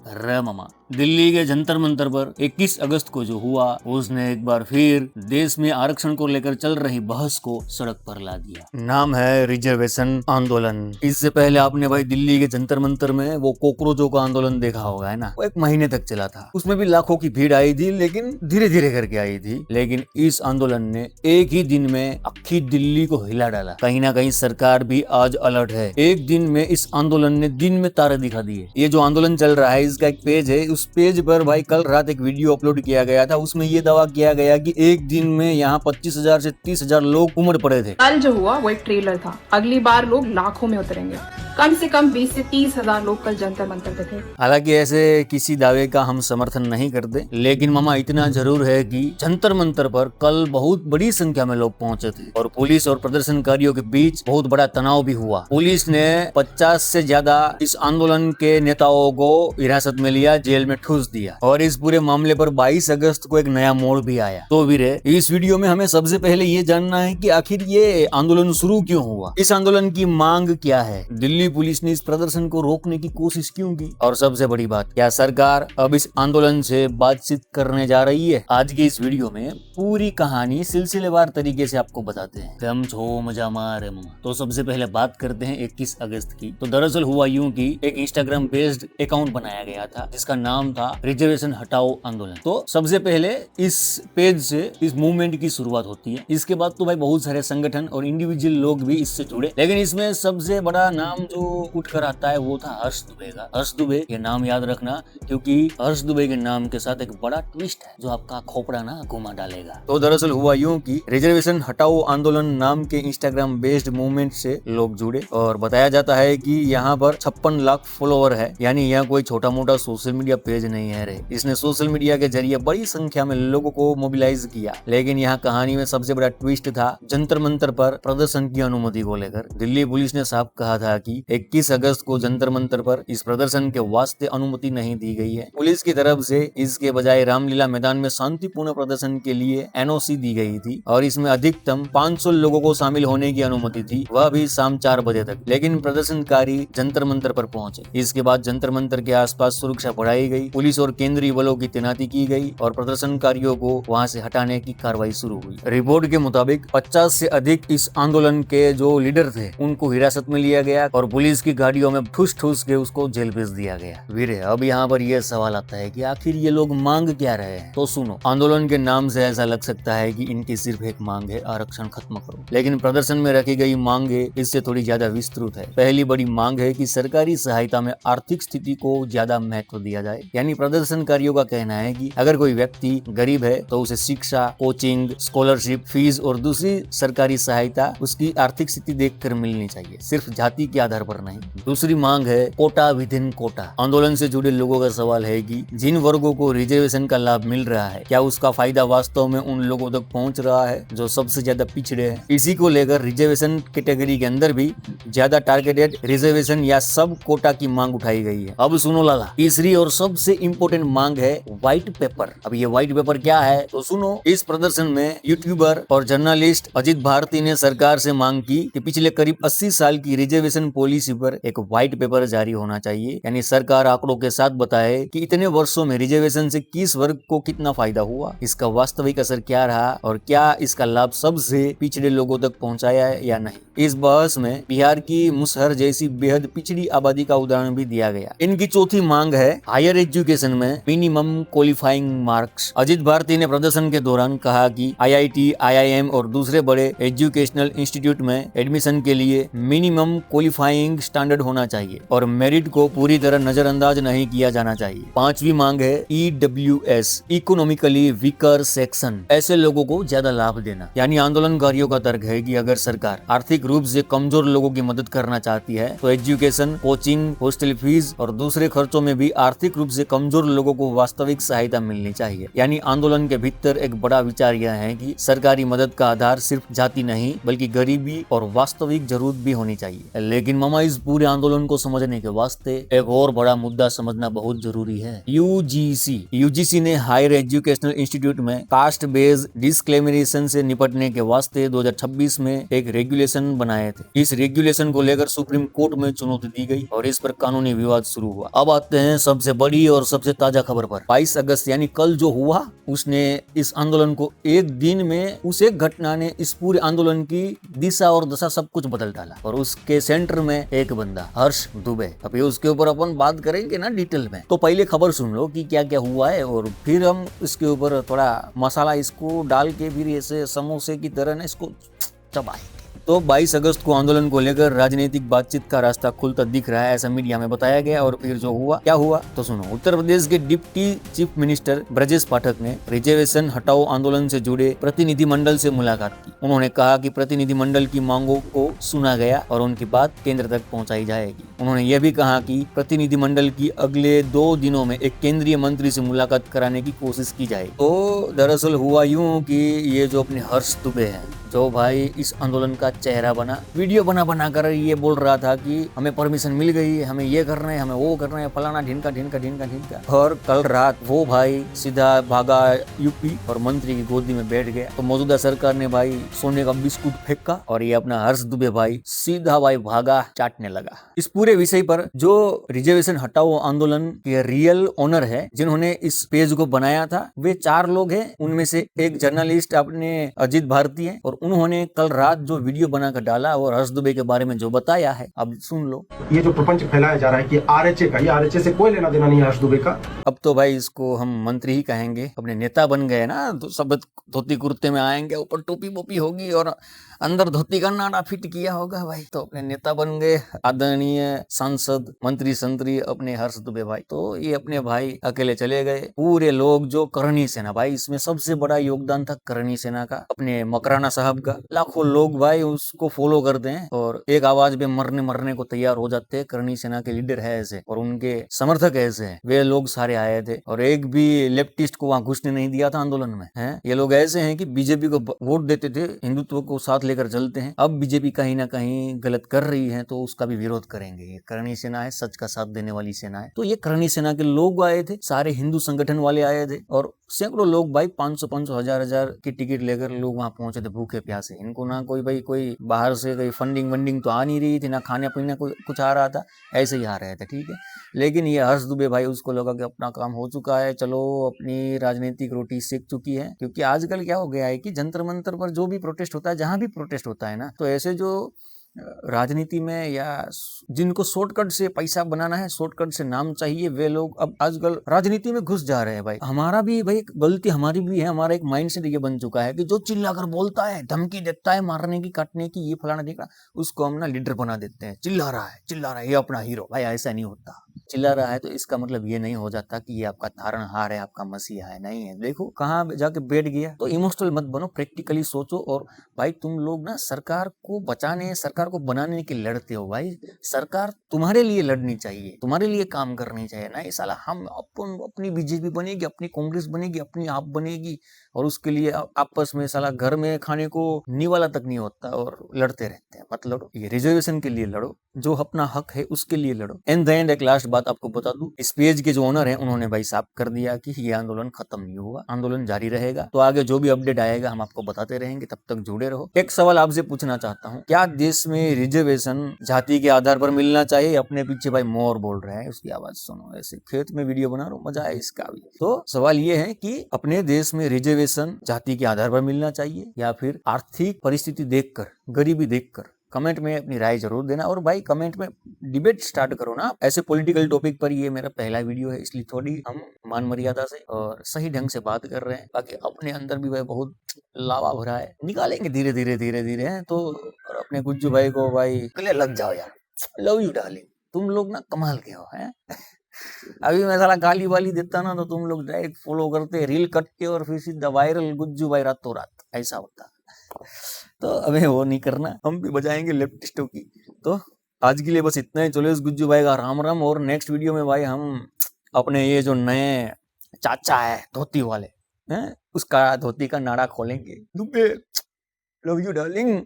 अरे मामा, दिल्ली के जंतर मंतर पर 21 अगस्त को जो हुआ उसने एक बार फिर देश में आरक्षण को लेकर चल रही बहस को सड़क पर ला दिया। नाम है रिजर्वेशन आंदोलन। इससे पहले आपने भाई दिल्ली के जंतर मंतर में वो कॉकरोचों का आंदोलन देखा होगा, है ना। वो 1 महीने तक चला था, उसमें भी लाखों की भीड़ आई थी, लेकिन धीरे धीरे करके आई थी। लेकिन इस आंदोलन ने एक ही दिन में अक्खी दिल्ली को हिला डाला। कहीं ना कहीं सरकार भी आज अलर्ट है। एक दिन में इस आंदोलन ने दिन में तारे दिखा दिए। ये जो आंदोलन चल रहा है इसका एक पेज है, उस पेज पर भाई कल रात एक वीडियो अपलोड किया गया था। उसमें ये दावा किया गया कि एक दिन में यहाँ 25,000 से 30,000 लोग उमड़ पड़े थे। कल जो हुआ वो एक ट्रेलर था, अगली बार लोग लाखों में उतरेंगे। कम से कम 20 से 30,000 लोग कल जंतर मंतर पे थे। हालांकि ऐसे किसी दावे का हम समर्थन नहीं करते, लेकिन मामा इतना जरूर है कि जंतर मंतर पर कल बहुत बड़ी संख्या में लोग पहुंचे थे और पुलिस और प्रदर्शनकारियों के बीच बहुत बड़ा तनाव भी हुआ। पुलिस ने 50 से ज्यादा इस आंदोलन के नेताओं को हिरासत में लिया, जेल में ठूस दिया और इस पूरे मामले पर 22 अगस्त को एक नया मोड़ भी आया। तो वीरे, इस वीडियो में हमें सबसे पहले ये जानना है कि आखिर ये आंदोलन शुरू क्यों हुआ, इस आंदोलन की मांग क्या है, दिल्ली पुलिस ने इस प्रदर्शन को रोकने की कोशिश क्यों की, और सबसे बड़ी बात, क्या सरकार अब इस आंदोलन से बातचीत करने जा रही है। आज की इस वीडियो में पूरी कहानी सिलसिलेवार तरीके से आपको बताते हैं। हम छो मजा मारे मामा। तो सबसे पहले बात करते हैं 21 अगस्त की। तो दरअसल हुआ यूं कि एक इंस्टाग्राम बेस्ड अकाउंट बनाया गया था जिसका नाम था रिजर्वेशन हटाओ आंदोलन। तो सबसे पहले इस पेज से इस मूवमेंट की शुरुआत होती है। इसके बाद तो भाई बहुत सारे संगठन और इंडिविजुअल लोग भी इससे जुड़े, लेकिन इसमें सबसे बड़ा नाम जो उठ कर आता है वो था हर्ष दुबे का। हर्ष दुबे ये नाम याद रखना, क्योंकि हर्ष दुबे के नाम के साथ एक बड़ा ट्विस्ट है जो आपका खोपड़ा ना घुमा डालेगा। तो दरअसल हुआ यूं कि रिजर्वेशन हटाओ आंदोलन नाम के इंस्टाग्राम बेस्ड मूवमेंट से लोग जुड़े और बताया जाता है कि यहाँ पर 56 लाख फॉलोवर है, यानी यह कोई छोटा मोटा सोशल मीडिया पेज नहीं है रे। इसने सोशल मीडिया के जरिए बड़ी संख्या में लोगों को मोबिलाइज किया। लेकिन यहाँ कहानी में सबसे बड़ा ट्विस्ट था जंतर मंतर पर प्रदर्शन की अनुमति को लेकर। दिल्ली पुलिस ने साफ कहा था कि 21 अगस्त को जंतर मंतर पर इस प्रदर्शन के वास्ते अनुमति नहीं दी गई है। पुलिस की तरफ से इसके बजाय रामलीला मैदान में शांतिपूर्ण प्रदर्शन के लिए एनओसी दी गई थी और इसमें अधिकतम 500 लोगों को शामिल होने की अनुमति थी, वह भी शाम 4 बजे तक। लेकिन प्रदर्शनकारी जंतर मंतर पर पहुंचे। इसके बाद जंतर मंतर के आसपास सुरक्षा बढ़ाई गई, पुलिस और केंद्रीय बलों की तैनाती की गई और प्रदर्शनकारियों को वहां से हटाने की कार्रवाई शुरू हुई। रिपोर्ट के मुताबिक 50 से अधिक इस आंदोलन के जो लीडर थे उनको हिरासत में लिया गया और पुलिस की गाड़ियों में ठूस ठूस के उसको जेल भेज दिया गया। वीरे, अब यहाँ पर यह सवाल आता है कि आखिर ये लोग मांग क्या रहे हैं। तो सुनो, आंदोलन के नाम से ऐसा लग सकता है कि इनकी सिर्फ एक मांग है, आरक्षण खत्म करो। लेकिन प्रदर्शन में रखी गई मांगे इससे थोड़ी ज्यादा विस्तृत है। पहली बड़ी मांग है कि सरकारी सहायता में आर्थिक स्थिति को ज्यादा महत्व दिया जाए। यानी प्रदर्शनकारियों का कहना है कि अगर कोई व्यक्ति गरीब है तो उसे शिक्षा, कोचिंग, स्कॉलरशिप, फीस और दूसरी सरकारी सहायता उसकी आर्थिक स्थिति देखकर मिलनी चाहिए, सिर्फ जाति के आधार पर नहीं। दूसरी मांग है कोटा विद इन कोटा। आंदोलन से जुड़े लोगों का सवाल है कि जिन वर्गों को रिजर्वेशन का लाभ मिल रहा है, क्या उसका फायदा वास्तव में उन लोगों तक पहुंच रहा है जो सबसे ज्यादा पिछड़े हैं। इसी को लेकर रिजर्वेशन कैटेगरी के अंदर भी ज्यादा टारगेटेड रिजर्वेशन या सब कोटा की मांग उठाई गई है। अब सुनो लाला, तीसरी और सबसे इम्पोर्टेंट मांग है व्हाइट पेपर। अब ये व्हाइट पेपर क्या है तो सुनो, इस प्रदर्शन में यूट्यूबर और जर्नलिस्ट अजित भारती ने सरकार से मांग की कि पिछले करीब 80 साल की रिजर्वेशन पॉलिसी पर एक व्हाइट पेपर जारी होना चाहिए। यानी सरकार आंकड़ों के साथ बताए कि इतने वर्षों में रिजर्वेशन से किस वर्ग को कितना फायदा हुआ, इसका वास्तविक असर क्या रहा और क्या इसका लाभ सबसे पिछड़े लोगों तक पहुंचाया है या नहीं। इस बहस में बिहार की मुसहर जैसी बेहद पिछड़ी आबादी का उदाहरण भी दिया गया। इनकी चौथी मांग है हायर एजुकेशन में minimum qualifying marks. Ajit Bharti ने प्रदर्शन के दौरान कहा कि IIT, IIM और दूसरे बड़े एजुकेशनल इंस्टीट्यूट में एडमिशन के लिए मिनिमम क्वालिफाइंग स्टैंडर्ड होना चाहिए और मेरिट को पूरी तरह नजरअंदाज नहीं किया जाना चाहिए। पांचवी मांग है EWS, इकोनॉमिकली वीकर सेक्शन, ऐसे लोगों को ज्यादा लाभ देना। यानी आंदोलनकारियों का तर्क है कि अगर सरकार आर्थिक रूप से कमजोर लोगों की मदद करना चाहती है तो एजुकेशन, कोचिंग, हॉस्टल फीस और दूसरे खर्चों में भी आर्थिक रूप से कमजोर लोगों को वास्तविक सहायता मिलनी चाहिए। यानी आंदोलन के भीतर एक बड़ा विचार यह है कि सरकारी मदद का आधार सिर्फ जाति नहीं बल्कि गरीबी और वास्तविक जरूरत भी होनी चाहिए। लेकिन मामा, इस पूरे आंदोलन को समझने के वास्ते एक और बड़ा मुद्दा समझना बहुत जरूरी है। यूजीसी ने हायर एजुकेशनल इंस्टीट्यूट में कास्ट बेस्ड डिस्क्रिमिनेशन से निपटने के वास्ते 2026 में एक रेगुलेशन बनाए थे। इस रेगुलेशन को लेकर सुप्रीम कोर्ट में चुनौती दी गई और इस पर कानूनी विवाद शुरू हुआ। अब आते आते हैं सबसे बड़ी और सबसे ताजा खबर पर। 22 अगस्त यानी कल जो हुआ, उसने इस आंदोलन को एक दिन में, उस एक घटना ने इस पूरे आंदोलन की दिशा और दशा सब कुछ बदल डाला। और उसके सेंटर में एक बंदा, हर्ष दुबे। अभी उसके ऊपर अपन बात करेंगे ना डिटेल में, तो पहले खबर सुन लो कि क्या क्या हुआ है, और फिर हम इसके ऊपर थोड़ा मसाला इसको डाल के फिर ऐसे समोसे की तरह ना इसको चबाएंगे। तो 22 अगस्त को आंदोलन को लेकर राजनीतिक बातचीत का रास्ता खुलता दिख रहा है, ऐसा मीडिया में बताया गया। और फिर जो हुआ, क्या हुआ तो सुनो। उत्तर प्रदेश के deputy chief minister Brajesh Pathak ने रिजर्वेशन हटाओ आंदोलन से जुड़े प्रतिनिधिमंडल से मुलाकात की। उन्होंने कहा कि प्रतिनिधिमंडल की मांगों को सुना गया और उनकी बात केंद्र तक पहुंचाई जाएगी। उन्होंने यह भी कहा कि प्रतिनिधिमंडल की अगले 2 दिनों में एक केंद्रीय मंत्री से मुलाकात कराने की कोशिश की जाएगी। तो दरअसल हुआ यूं कि ये जो अपने हर्ष दुबे हैं, जो भाई इस आंदोलन का चेहरा बना, वीडियो बना कर ये बोल रहा था कि हमें परमिशन मिल गई है, हमें ये करना है, हमें वो करना है, फलाना ढिनका ढिनका ढिनका ढिनका। और कल रात वो भाई सीधा भागा यूपी और मंत्री की गोदी में बैठ गया। तो मौजूदा सरकार ने भाई सोने का बिस्कुट फेंका और ये अपना हर्ष दुबे भाई सीधा भाई भागा चाटने लगा। इस पूरे विषय पर जो रिजर्वेशन हटाओ आंदोलन के रियल ओनर है, जिन्होंने इस पेज को बनाया था, वे 4 लोग हैं। उनमें से एक जर्नलिस्ट अपने अजीत भारती है, और उन्होंने कल रात जो वीडियो बनाकर डाला और हर्ष दुबे के बारे में जो बताया है, अब सुन लो। ये जो प्रपंच फैलाया जा रहा है कि आरएचए का, ये आरएचए से कोई लेना देना नहीं है हर्ष दुबे का। अब तो भाई इसको हम मंत्री ही कहेंगे, अपने नेता बन गए ना, तो सब धोती कुर्ते में आएंगे, ऊपर टोपी वोपी होगी और अंदर धोती का नाड़ा फिट किया होगा भाई, तो अपने नेता बन गए, आदरणीय सांसद मंत्री संतरी अपने हर्ष दुबे भाई। तो ये अपने भाई अकेले चले गए। पूरे लोग जो करणी सेना भाई, इसमें सबसे बड़ा योगदान था करणी सेना का, अपने मकराना साहब का। लाखों लोग भाई उसको फॉलो करते हैं और एक आवाज में मरने को तैयार हो जाते हैं। करणी सेना के लीडर है ऐसे और उनके समर्थक ऐसे हैं, वे लोग सारे आए थे और एक भी लेफ्टिस्ट को वहां घुसने नहीं दिया था आंदोलन में। हैं ये लोग ऐसे हैं कि बीजेपी को वोट देते थे, हिंदुत्व को साथ लेकर चलते हैं। अब बीजेपी कहीं ना कहीं गलत कर रही है तो उसका भी विरोध करेंगे। ये करणी सेना है, सच का साथ देने वाली सेना है। तो ये करणी सेना के लोग आए थे, सारे हिंदू संगठन वाले आए थे और सैकड़ों लोग भाई 500 हजार की टिकट लेकर लोग वहां पहुंचे थे भूखे प्यासे। इनको ना कोई बाहर से कोई फंडिंग तो आ नहीं रही थी, ना खाने पीने कुछ आ रहा था, ऐसे ही आ रहे थे, ठीक है। लेकिन ये हर्ष दुबे भाई उसको लगा कि अपना काम हो चुका है, चलो अपनी राजनीतिक रोटी सेक चुकी है। क्योंकि आजकल क्या हो गया है कि जंतर मंतर पर जो भी प्रोटेस्ट होता है, जहां भी प्रोटेस्ट होता है ना, तो ऐसे जो राजनीति में या जिनको शॉर्टकट से पैसा बनाना है, शॉर्टकट से नाम चाहिए, वे लोग अब आजकल राजनीति में घुस जा रहे हैं भाई। हमारा भी भाई गलती हमारी भी है, हमारा एक माइंडसेट ये बन चुका है कि जो चिल्लाकर बोलता है, धमकी देता है मारने की, काटने की, ये फलाना देखना, उसको हम ना लीडर बना देते हैं। चिल्ला रहा है, ये अपना हीरो। भाई ऐसा नहीं होता। चिल्ला रहा है तो इसका मतलब ये नहीं हो जाता कि ये आपका तारणहार है, आपका मसीहा है, नहीं है। देखो कहाँ जाके बैठ गया। तो इमोशनल मत बनो, प्रैक्टिकली सोचो। और भाई तुम लोग ना सरकार को बचाने, सरकार को बनाने के लड़ते हो भाई। सरकार तुम्हारे लिए लड़नी चाहिए, तुम्हारे लिए काम करनी चाहिए ना। ये साला हम अपनी बीजेपी बनेगी, अपनी कांग्रेस बनेगी, अपनी आप बनेगी और उसके लिए आपस में साला घर में खाने को निवाला तक नहीं होता और लड़ते रहते हैं। मत लड़ो, ये रिजर्वेशन के लिए लड़ो, जो अपना हक है उसके लिए लड़ो। एंड द एंड एक लास्ट बात आपको बता दूं, इस पेज के जो ओनर हैं उन्होंने भाई साफ कर दिया कि ये आंदोलन खत्म नहीं हुआ, आंदोलन जारी रहेगा। तो आगे जो भी अपडेट आएगा हम आपको बताते रहेंगे, तब तक जुड़े रहो। एक सवाल आपसे पूछना चाहता हूँ, क्या देश में रिजर्वेशन जाति के आधार पर मिलना चाहिए? अपने पीछे भाई मोर बोल रहे हैं, उसकी आवाज सुनो। ऐसे खेत में वीडियो बना रहा हूं, मजा है इसका भी। तो सवाल ये है कि अपने देश में रिजर्वेशन जाति के आधार पर मिलना चाहिए या फिर आर्थिक परिस्थिति देखकर, गरीबी देखकर? कमेंट में अपनी राय जरूर देना। और भाई कमेंट में डिबेट स्टार्ट करो ना, ऐसे पॉलिटिकल टॉपिक पर। ये मेरा पहला वीडियो है, इसलिए थोड़ी हम मान मर्यादा से और सही ढंग से बात कर रहे हैं। बाकी अपने अंदर भी भाई बहुत लावा भरा है, निकालेंगे धीरे धीरे है। तो और अपने गुज्जू भाई को भाई गले लग जाओ यार, लव यू डार्लिंग, तुम लोग ना कमाल के हो हैं। अभी मैं साला गाली वाली देता ना तो तुम लोग डायरेक्ट फॉलो करते, रील कटते और फिर सीधा वायरल गुज्जू भाई रातों रात, ऐसा होता। तो हमें वो नहीं करना, हम भी बजाएंगे लेफ्टिस्टों की। तो आज के लिए बस इतना ही। चलो इस गुज्जू भाई का राम राम। और नेक्स्ट वीडियो में भाई हम अपने ये जो नए चाचा है धोती वाले हैं, उसका धोती का नाड़ा खोलेंगे। Love you darling.